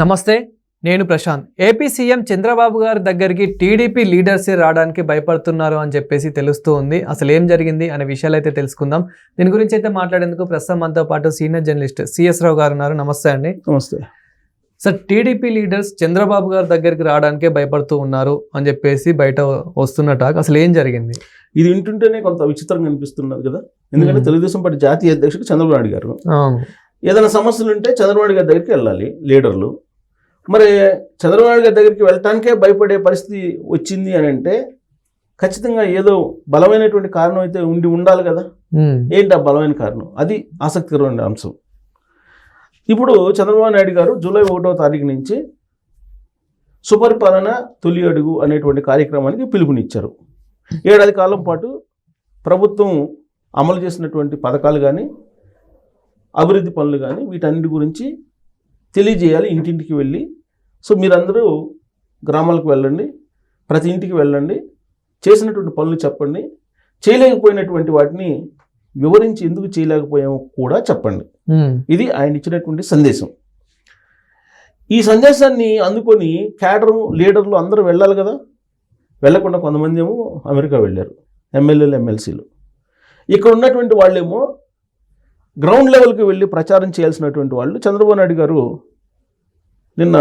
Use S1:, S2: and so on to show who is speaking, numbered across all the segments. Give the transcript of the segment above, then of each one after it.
S1: నమస్తే, నేను Prashanth. AP CM Chandrababu గారి దగ్గరికి టీడీపీ లీడర్సే రావడానికి భయపడుతున్నారు అని చెప్పేసి తెలుస్తూ ఉంది. అసలు ఏం జరిగింది అనే విషయాలు అయితే తెలుసుకుందాం. దీని గురించి అయితే మాట్లాడేందుకు ప్రస్తుతం మనతో పాటు సీనియర్ జర్నలిస్ట్ సిఎస్ రావు గారు ఉన్నారు. నమస్తే అండి.
S2: నమస్తే
S1: సార్, టీడీపీ లీడర్స్ చంద్రబాబు గారి దగ్గరికి రావడానికే భయపడుతూ ఉన్నారు అని చెప్పేసి బయట వస్తున్న టాక్. అసలు ఏం జరిగింది?
S2: ఇది వింటుంటేనే కొంత విచిత్రంగా అనిపిస్తున్నది కదా. ఎందుకంటే తెలుగుదేశం పార్టీ జాతీయ అధ్యక్షుడు చంద్రబాబు నాయుడు గారు ఏదైనా సమస్యలు ఉంటే చంద్రబాబు నాయుడు గారి దగ్గరికి వెళ్ళాలి లీడర్లు. మరి చంద్రబాబు నాయుడు గారి దగ్గరికి వెళ్ళటానికే భయపడే పరిస్థితి వచ్చింది అని అంటే ఖచ్చితంగా ఏదో బలమైనటువంటి కారణం అయితే ఉండాలి కదా. ఏంటి ఆ బలమైన కారణం? అది ఆసక్తికరమైన అంశం. ఇప్పుడు చంద్రబాబు నాయుడు గారు జూలై 1వ తారీఖు నుంచి సుపరిపాలన తొలి అడుగు అనేటువంటి కార్యక్రమానికి పిలుపునిచ్చారు. ఏడాది కాలం పాటు ప్రభుత్వం అమలు చేసినటువంటి పథకాలు కానీ అభివృద్ధి పనులు కానీ వీటన్నిటి గురించి తెలియజేయాలి ఇంటింటికి వెళ్ళి. సో మీరందరూ గ్రామాలకు వెళ్ళండి, ప్రతి ఇంటికి వెళ్ళండి, చేసినటువంటి పనులు చెప్పండి, చేయలేకపోయినటువంటి వాటిని వివరించి ఎందుకు చేయలేకపోయామో కూడా చెప్పండి. ఇది ఆయన ఇచ్చినటువంటి సందేశం. ఈ సందేశాన్ని అందుకొని క్యాడరు లీడర్లు అందరూ వెళ్ళాలి కదా. వెళ్ళకుండా కొంతమంది ఏమో అమెరికా వెళ్ళారు, ఎమ్మెల్యేలు ఎమ్మెల్సీలు. ఇక్కడ ఉన్నటువంటి వాళ్ళేమో గ్రౌండ్ లెవెల్కి వెళ్ళి ప్రచారం చేయాల్సినటువంటి వాళ్ళు. చంద్రబాబు నాయుడు గారు నిన్న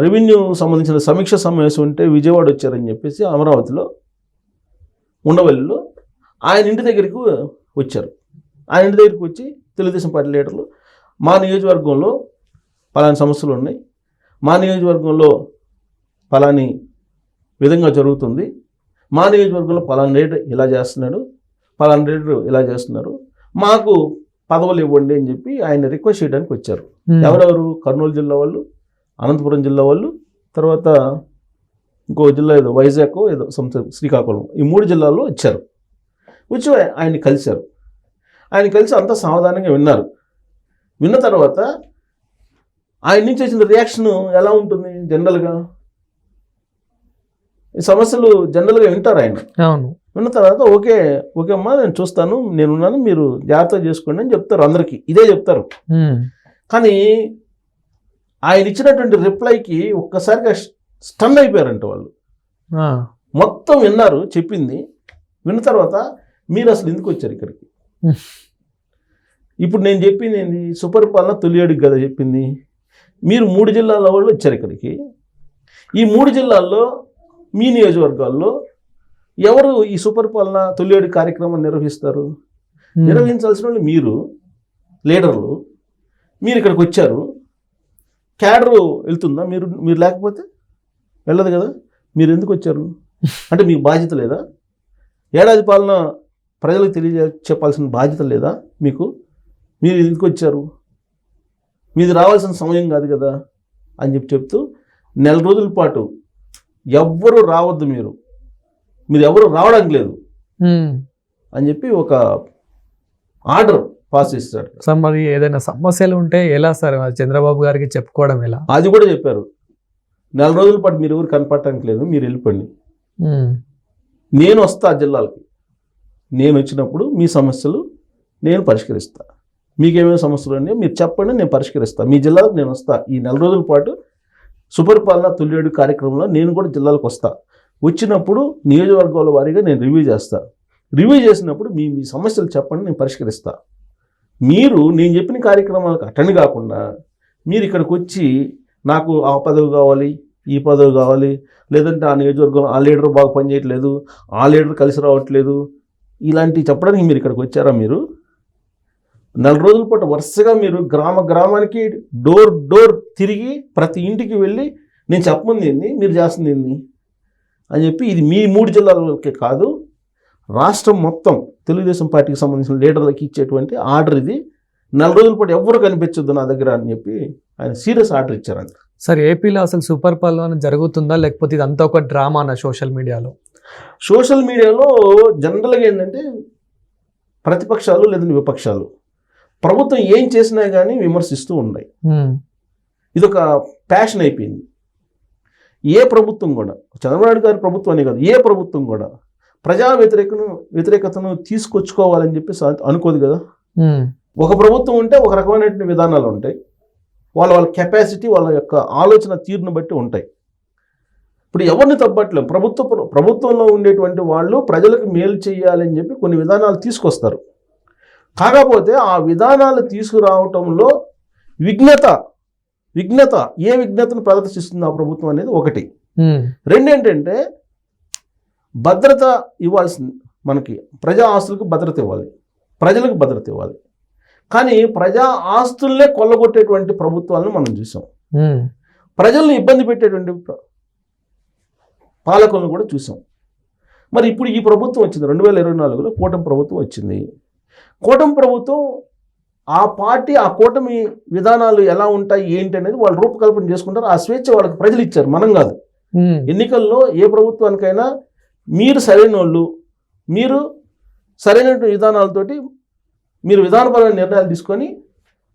S2: రెవెన్యూ సంబంధించిన సమీక్ష సమావేశం ఉంటే విజయవాడ వచ్చారని చెప్పేసి అమరావతిలో ఉండవల్లిలో ఆయన ఇంటి దగ్గరికి వచ్చారు. ఆయన ఇంటి దగ్గరికి వచ్చి తెలుగుదేశం పార్టీ లీడర్లు మా నియోజకవర్గంలో పలాని సమస్యలు ఉన్నాయి, మా నియోజకవర్గంలో పలాని విధంగా జరుగుతుంది, మా నియోజకవర్గంలో పలానా లీడర్ ఇలా చేస్తున్నాడు, పలానా లీడర్ ఇలా చేస్తున్నారు, మాకు పదవులు ఇవ్వండి అని చెప్పి ఆయన రిక్వెస్ట్ చేయడానికి వచ్చారు. ఎవరెవరు? కర్నూలు జిల్లా వాళ్ళు, అనంతపురం జిల్లా వాళ్ళు, తర్వాత ఇంకో జిల్లా ఏదో వైజాగ్ ఏదో శ్రీకాకుళం, ఈ 3 జిల్లాల్లో వచ్చారు. వచ్చి ఆయన్ని కలిశారు. ఆయన కలిసి అంతా సావధానంగా విన్నారు. విన్న తర్వాత ఆయన నుంచి వచ్చిన రియాక్షన్ ఎలా ఉంటుంది? జనరల్గా ఈ సమస్యలు జనరల్గా వింటారు ఆయన.
S1: అవును.
S2: విన్న తర్వాత ఓకే అమ్మా నేను చూస్తాను, నేనున్నాను, మీరు జాగ్రత్త చేసుకోండి అని చెప్తారు. అందరికీ ఇదే చెప్తారు. కానీ ఆయన ఇచ్చినటువంటి రిప్లైకి ఒక్కసారిగా స్టన్ అయిపోయారంట వాళ్ళు. మొత్తం విన్నారు చెప్పింది. విన్న తర్వాత మీరు అసలు ఎందుకు వచ్చారు ఇక్కడికి? ఇప్పుడు నేను చెప్పింది ఏంది? సుపరిపాలన తొలి అడుగు కదా చెప్పింది. మీరు 3 జిల్లాల వాళ్ళు వచ్చారు ఇక్కడికి. ఈ 3 జిల్లాల్లో మీ నియోజకవర్గాల్లో ఎవరు ఈ సుపరిపాలన తొలి అడుగు కార్యక్రమం నిర్వహిస్తారు? నిర్వహించాల్సిన వాళ్ళు మీరు లీడర్లు. మీరు ఇక్కడికి వచ్చారు, క్యాడరు వెళ్తుందా? మీరు లేకపోతే వెళ్ళదు కదా. మీరు ఎందుకు వచ్చారు అంటే మీకు బాధ్యత లేదా? ఏడాది పాలన ప్రజలకు చెప్పాల్సిన బాధ్యత లేదా మీకు? మీరు ఎందుకు వచ్చారు? మీది రావాల్సిన సమయం కాదు కదా అని చెప్తూ 4 రోజుల పాటు ఎవ్వరూ రావద్దు, మీరు ఎవరు రావడానికి లేదు అని చెప్పి ఒక ఆర్డర్ పాస్ చేస్తాడు.
S1: సార్, మరి ఏదైనా సమస్యలు ఉంటే ఎలా సార్ చంద్రబాబు గారికి చెప్పుకోవడం ఎలా?
S2: అది కూడా చెప్పారు. 4 రోజుల పాటు మీరు ఎవరు కనపడటానికి లేదు, మీరు వెళ్ళిపోండి, నేను వస్తా జిల్లాలకి, నేను వచ్చినప్పుడు మీ సమస్యలు నేను పరిష్కరిస్తా, మీకేమైనా సమస్యలు ఉన్నాయో మీరు చెప్పండి, నేను పరిష్కరిస్తా, మీ జిల్లాలకు నేను వస్తా. ఈ 4 రోజుల పాటు సుపరిపాలన తొలి అడుగు కార్యక్రమంలో నేను కూడా జిల్లాలకు వస్తా. వచ్చినప్పుడు నియోజకవర్గాల వారీగా నేను రివ్యూ చేస్తా. రివ్యూ చేసినప్పుడు మీ సమస్యలు చెప్పండి, నేను పరిష్కరిస్తా. మీరు నేను చెప్పిన కార్యక్రమాలకు అటెండ్ కాకుండా మీరు ఇక్కడికి వచ్చి నాకు ఆ పదవి కావాలి, ఈ పదవి కావాలి, లేదంటే ఆ నియోజకవర్గం ఆ లీడర్ బాగా పనిచేయట్లేదు, ఆ లీడర్ కలిసి రావట్లేదు, ఇలాంటివి చెప్పడానికి మీరు ఇక్కడికి వచ్చారా? మీరు 4 రోజుల పాటు వరుసగా మీరు గ్రామానికి డోర్ తిరిగి ప్రతి ఇంటికి వెళ్ళి నేను చెప్పమంది ఏంది, మీరు చేస్తుంది ఏంది అని చెప్పి, ఇది మీ 3 జిల్లాలకే కాదు రాష్ట్రం మొత్తం తెలుగుదేశం పార్టీకి సంబంధించిన లీడర్లకి ఇచ్చేటువంటి ఆర్డర్ ఇది. 4 రోజుల పాటు ఎవరు కనిపించొద్దు నా దగ్గర అని చెప్పి ఆయన సీరియస్ ఆర్డర్ ఇచ్చారంట.
S1: సార్, ఏపీలో అసలు సూపర్ పాలన జరుగుతుందా లేకపోతే ఇదంతా ఒక డ్రామానా సోషల్ మీడియాలో?
S2: సోషల్ మీడియాలో జనరల్గా ఏంటంటే ప్రతిపక్షాలు లేదంటే విపక్షాలు ప్రభుత్వం ఏం చేసినా కానీ విమర్శిస్తూ ఉన్నాయి. ఇదొక ప్యాషన్ అయిపోయింది. ఏ ప్రభుత్వం కూడా, చంద్రబాబు నాయుడు గారి ప్రభుత్వం అనే కాదు, ఏ ప్రభుత్వం కూడా ప్రజా వ్యతిరేకతను తీసుకొచ్చుకోవాలని చెప్పి అనుకోదు కదా. ఒక ప్రభుత్వం ఉంటే ఒక రకమైనటువంటి విధానాలు ఉంటాయి, వాళ్ళ కెపాసిటీ, వాళ్ళ యొక్క ఆలోచన తీరును బట్టి ఉంటాయి. ఇప్పుడు ఎవరిని తప్పట్లేం. ప్రభుత్వంలో ఉండేటువంటి వాళ్ళు ప్రజలకు మేలు చేయాలని చెప్పి కొన్ని విధానాలు తీసుకొస్తారు. కాకపోతే ఆ విధానాలు తీసుకురావటంలో విఘ్నత ఏ విఘ్నతను ప్రదర్శిస్తుంది ఆ ప్రభుత్వం అనేది ఒకటి. రెండు ఏంటంటే భద్రత ఇవ్వాల్సింది. మనకి ప్రజా ఆస్తులకు భద్రత ఇవ్వాలి, ప్రజలకు భద్రత ఇవ్వాలి. కానీ ప్రజా ఆస్తుల్నే కొల్లగొట్టేటువంటి ప్రభుత్వాలను మనం చూసాం. ప్రజల్ని ఇబ్బంది పెట్టేటువంటి పాలకులను కూడా చూసాం. మరి ఇప్పుడు ఈ ప్రభుత్వం వచ్చింది 2024లో కూటమి ప్రభుత్వం వచ్చింది. కూటమి ప్రభుత్వం ఆ పార్టీ, ఆ కూటమి విధానాలు ఎలా ఉంటాయి ఏంటి అనేది వాళ్ళు రూపకల్పన చేసుకుంటారు. ఆ స్వేచ్ఛ వాళ్ళకి ప్రజలు ఇచ్చారు, మనం కాదు. ఎన్నికల్లో ఏ ప్రభుత్వానికైనా మీరు సరైన వాళ్ళు, మీరు సరైన విధానాలతోటి మీరు విధానపరమైన నిర్ణయాలు తీసుకొని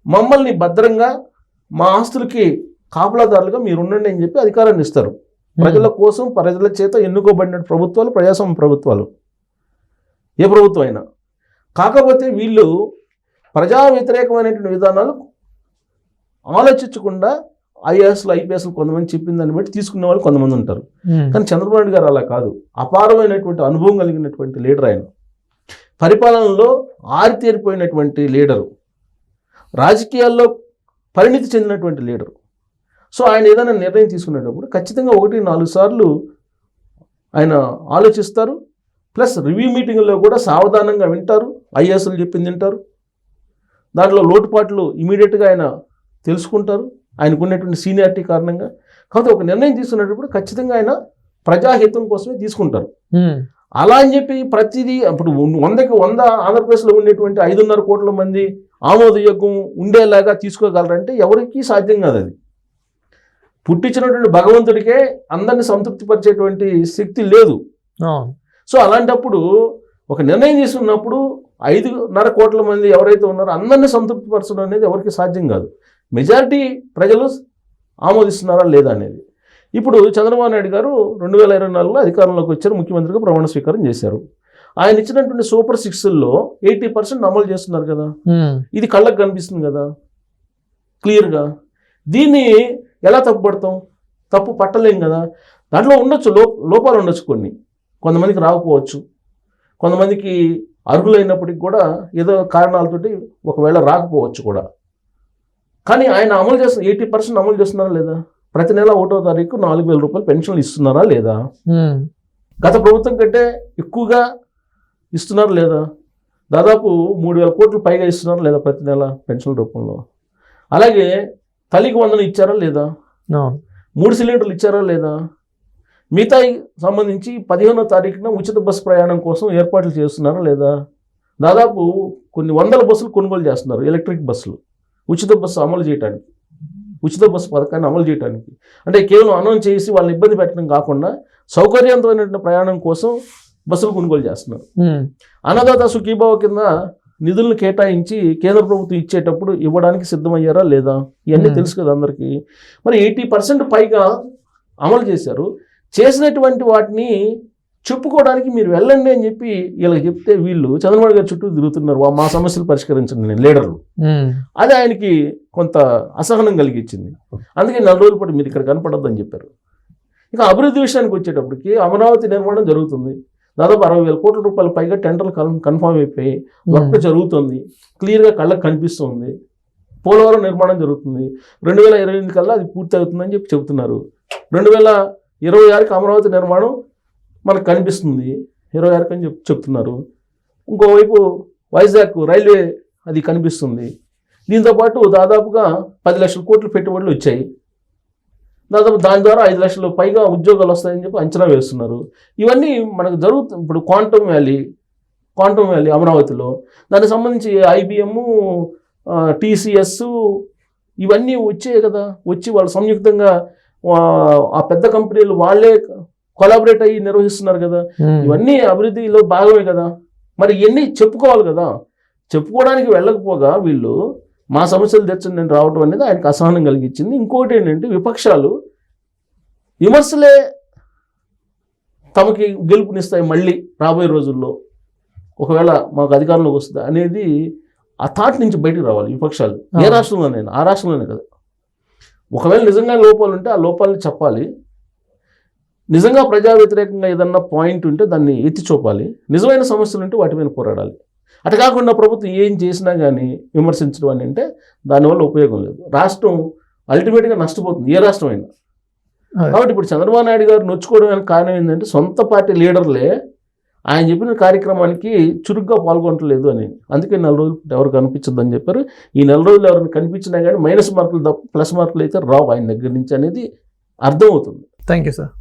S2: మమ్మల్ని భద్రంగా మా ఆస్తులకి కాపలాదారులుగా మీరు ఉండండి అని చెప్పి అధికారాన్ని ఇస్తారు. ప్రజల కోసం, ప్రజల చేత ఎన్నుకోబడిన ప్రభుత్వాలు ప్రజాస్వామ్య ప్రభుత్వాలు, ఏ ప్రభుత్వం అయినా. కాకపోతే వీళ్ళు ప్రజా వ్యతిరేకమైనటువంటి విధానాలు ఆలోచించకుండా ఐఏఎస్లు, ఐపీఎస్లు కొంతమంది చెప్పిన దాన్ని బట్టి తీసుకునే వాళ్ళు కొంతమంది ఉంటారు. కానీ చంద్రబాబు నాయుడు గారు అలా కాదు. అపారమైనటువంటి అనుభవం కలిగినటువంటి లీడర్ ఆయన. పరిపాలనలో ఆరితేరిపోయినటువంటి లీడరు, రాజకీయాల్లో పరిణితి చెందినటువంటి లీడరు. సో ఆయన ఏదైనా నిర్ణయం తీసుకునేటప్పుడు ఖచ్చితంగా 1-4 సార్లు ఆయన ఆలోచిస్తారు. ప్లస్ రివ్యూ మీటింగ్లో కూడా సావధానంగా వింటారు, ఐఏఎస్లు చెప్పింది వింటారు. దాంట్లో లోటుపాట్లు ఇమీడియట్గా ఆయన తెలుసుకుంటారు, ఆయనకు ఉన్నటువంటి సీనియారిటీ కారణంగా. కాబట్టి ఒక నిర్ణయం తీసుకునేటప్పుడు ఖచ్చితంగా ఆయన ప్రజాహితం కోసమే తీసుకుంటారు. అలా అని చెప్పి ప్రతిదీ ఇప్పుడు 100కి 100 ఆంధ్రప్రదేశ్లో ఉండేటువంటి 5.5 కోట్ల మంది ఆమోదయోగ్యం ఉండేలాగా తీసుకోగలరంటే ఎవరికీ సాధ్యం కాదు. అది పుట్టించినటువంటి భగవంతుడికే అందరిని సంతృప్తిపరిచేటువంటి శక్తి లేదు. సో అలాంటప్పుడు ఒక నిర్ణయం తీసుకున్నప్పుడు 5.5 కోట్ల మంది ఎవరైతే ఉన్నారో అందరినీ సంతృప్తిపరచడం అనేది ఎవరికి సాధ్యం కాదు. మెజారిటీ ప్రజలు ఆమోదిస్తున్నారా లేదా అనేది. ఇప్పుడు చంద్రబాబు నాయుడు గారు 2024లో అధికారంలోకి వచ్చారు, ముఖ్యమంత్రిగా ప్రమాణ స్వీకారం చేశారు. ఆయన ఇచ్చినటువంటి సూపర్ 6లో 80% అమలు చేస్తున్నారు కదా. ఇది కళ్ళకు కనిపిస్తుంది కదా క్లియర్గా. దీన్ని ఎలా తప్పుపడతాం? తప్పు పట్టలేం కదా. దాంట్లో ఉండొచ్చు, లోపాలు ఉండొచ్చు, కొంతమందికి రాకపోవచ్చు, కొంతమందికి అర్హులైనప్పటికీ కూడా ఏదో కారణాలతోటి ఒకవేళ రాకపోవచ్చు కూడా. కానీ ఆయన అమలు చేస్తున్న 80% అమలు చేస్తున్నారా లేదా? ప్రతి నెల 1వ తారీఖు 4,000 రూపాయలు పెన్షన్లు ఇస్తున్నారా లేదా? గత ప్రభుత్వం కంటే ఎక్కువగా ఇస్తున్నారా లేదా? దాదాపు 3,000 కోట్లు పైగా ఇస్తున్నారా లేదా ప్రతి నెల పెన్షన్ రూపంలో? అలాగే తల్లికి 100 ఇచ్చారా లేదా? 3 సిలిండర్లు ఇచ్చారా లేదా? మిగతా సంబంధించి 15వ తారీఖున ఉచిత బస్సు ప్రయాణం కోసం ఏర్పాట్లు చేస్తున్నారా లేదా? దాదాపు కొన్ని 100 బస్సులు కొనుగోలు చేస్తున్నారు, ఎలక్ట్రిక్ బస్సులు, ఉచిత బస్సు అమలు చేయడానికి, ఉచిత బస్సు పథకాన్ని అమలు చేయడానికి. అంటే కేవలం అనౌన్స్ చేసి వాళ్ళని ఇబ్బంది పెట్టడం కాకుండా సౌకర్యవంతమైనటువంటి ప్రయాణం కోసం బస్సులు కొనుగోలు చేస్తున్నారు. అన్నదాత సుఖీభావ కింద నిధులను కేటాయించి కేంద్ర ప్రభుత్వం ఇచ్చేటప్పుడు ఇవ్వడానికి సిద్ధమయ్యారా లేదా? ఇవన్నీ తెలుసు కదా అందరికీ. మరి 80% పైగా అమలు చేశారు. చేసినటువంటి వాటిని చెప్పుకోవడానికి మీరు వెళ్ళండి అని చెప్పి వీళ్ళకి చెప్తే వీళ్ళు చంద్రబాబు గారి చుట్టూ తిరుగుతున్నారు, మా సమస్యలు పరిష్కరించండి నేను లీడర్లు. అది ఆయనకి కొంత అసహనం కలిగించింది. అందుకే 4 రోజుల పాటు మీరు ఇక్కడ కనపడొద్దని చెప్పారు. ఇక అభివృద్ధి విషయానికి వచ్చేటప్పటికి అమరావతి నిర్మాణం జరుగుతుంది. దాదాపు 60,000 కోట్ల రూపాయల పైగా టెండర్లు కన్ఫర్మ్ అయిపోయి వర్క్ జరుగుతుంది, క్లియర్గా కళ్ళకు కనిపిస్తుంది. పోలవరం నిర్మాణం జరుగుతుంది, 2028 కల్లా అది పూర్తి అవుతుందని చెప్పి చెబుతున్నారు. 2026కి అమరావతి నిర్మాణం మనకు కనిపిస్తుంది, 26కి అని చెప్తున్నారు. ఇంకోవైపు వైజాగ్ రైల్వే అది కనిపిస్తుంది. దీంతోపాటు దాదాపుగా 10 లక్షల కోట్ల పెట్టుబడులు వచ్చాయి. దాదాపు దాని ద్వారా 5 లక్షల పైగా ఉద్యోగాలు వస్తాయని చెప్పి అంచనా వేస్తున్నారు. ఇవన్నీ మనకు జరుగుతుంది. ఇప్పుడు క్వాంటమ్ వ్యాలీ అమరావతిలో, దానికి సంబంధించి IBM, TCS ఇవన్నీ వచ్చాయి కదా. వచ్చి వాళ్ళు సంయుక్తంగా ఆ పెద్ద కంపెనీలు వాళ్ళే కొలాబరేట్ అయ్యి నిర్వహిస్తున్నారు కదా. ఇవన్నీ అభివృద్ధిలో భాగమే కదా. మరి ఇవన్నీ చెప్పుకోవాలి కదా. చెప్పుకోవడానికి వెళ్ళకపోగా వీళ్ళు మా సమస్యలు తెచ్చని నేను రావడం అనేది ఆయనకు అసహనం కలిగించింది. ఇంకోటి ఏంటంటే విపక్షాలు విమర్శలే తమకి గెలుపునిస్తాయి మళ్ళీ రాబోయే రోజుల్లో, ఒకవేళ మాకు అధికారంలోకి వస్తుంది అనేది ఆ థాట్ నుంచి బయటకు రావాలి విపక్షాలు. ఏ రాష్ట్రంలోనైనా, ఆ రాష్ట్రంలోనే కదా, ఒకవేళ నిజంగా లోపాలు ఉంటే ఆ లోపాలని చెప్పాలి, నిజంగా ప్రజా వ్యతిరేకంగా ఏదన్నా పాయింట్ ఉంటే దాన్ని ఎత్తి చూపాలి, నిజమైన సమస్యలు ఉంటే వాటి మీద పోరాడాలి. అటు కాకుండా ప్రభుత్వం ఏం చేసినా కానీ విమర్శించడం అని అంటే దానివల్ల ఉపయోగం లేదు. రాష్ట్రం అల్టిమేట్గా నష్టపోతుంది, ఏ రాష్ట్రం అయినా. కాబట్టి ఇప్పుడు చంద్రబాబు నాయుడు గారు నొచ్చుకోవడానికి కారణం ఏంటంటే సొంత పార్టీ లీడర్లే ఆయన చెప్పిన కార్యక్రమానికి చురుగ్గా పాల్గొనట్లేదు అని. అందుకే 4 రోజులు ఎవరు కనిపించద్దు అని చెప్పారు. ఈ 4 రోజులు ఎవరిని కనిపించినా కానీ మైనస్ మార్కులు తప్ప ప్లస్ మార్కులు అయితే రావు ఆయన దగ్గర నుంచి అనేది అర్థమవుతుంది.
S1: Thank you sir.